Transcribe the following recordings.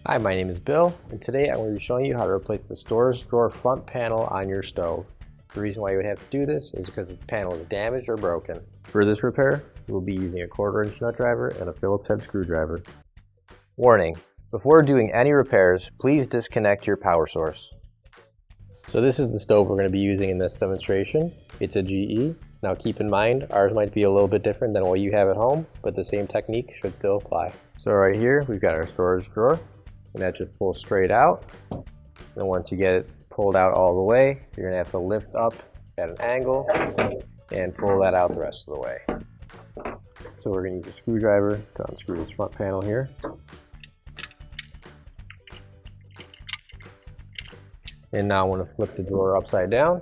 Hi, my name is Bill, and today I'm going to be showing you how to replace the storage drawer front panel on your stove. The reason why you would have to do this is because the panel is damaged or broken. For this repair, we'll be using a 1/4" nut driver and a Phillips head screwdriver. Warning: before doing any repairs, please disconnect your power source. So this is the stove we're going to be using in this demonstration. It's a GE. Now keep in mind, ours might be a little bit different than what you have at home, but the same technique should still apply. So right here, we've got our storage drawer. And that just pulls straight out. And once you get it pulled out all the way, you're going to have to lift up at an angle and pull that out the rest of the way. So we're going to use a screwdriver to unscrew this front panel here. And now I want to flip the drawer upside down.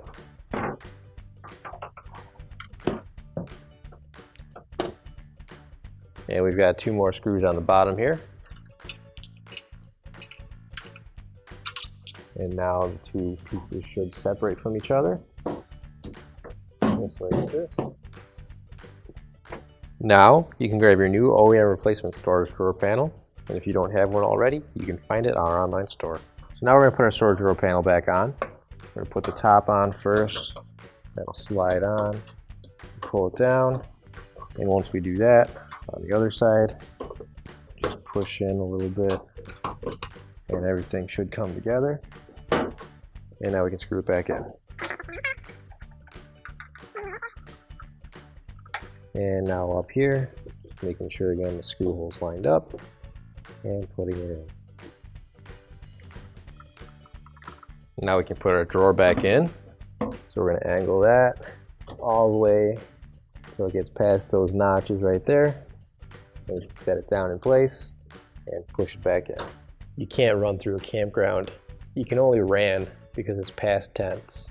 And we've got 2 more screws on the bottom here. And now the 2 pieces should separate from each other, just like this. Now you can grab your new OEM replacement storage drawer panel, and if you don't have one already, you can find it on our online store. So now we're going to put our storage drawer panel back on. We're going to put the top on first. That'll slide on, pull it down, and once we do that, on the other side, just push in a little bit, and everything should come together. And now we can screw it back in. And now up here, making sure again the screw hole's lined up and putting it in. Now we can put our drawer back in. So we're going to angle that all the way so it gets past those notches right there. And we can set it down in place and push it back in. You can't run through a campground. You can only ran because it's past tense.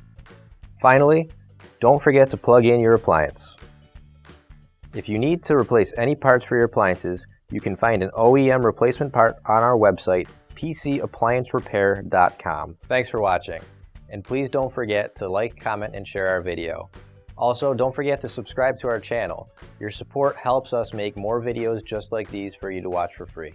Finally, don't forget to plug in your appliance. If you need to replace any parts for your appliances, you can find an OEM replacement part on our website, PCApplianceRepair.com. Thanks for watching, and please don't forget to like, comment, and share our video. Also, don't forget to subscribe to our channel. Your support helps us make more videos just like these for you to watch for free.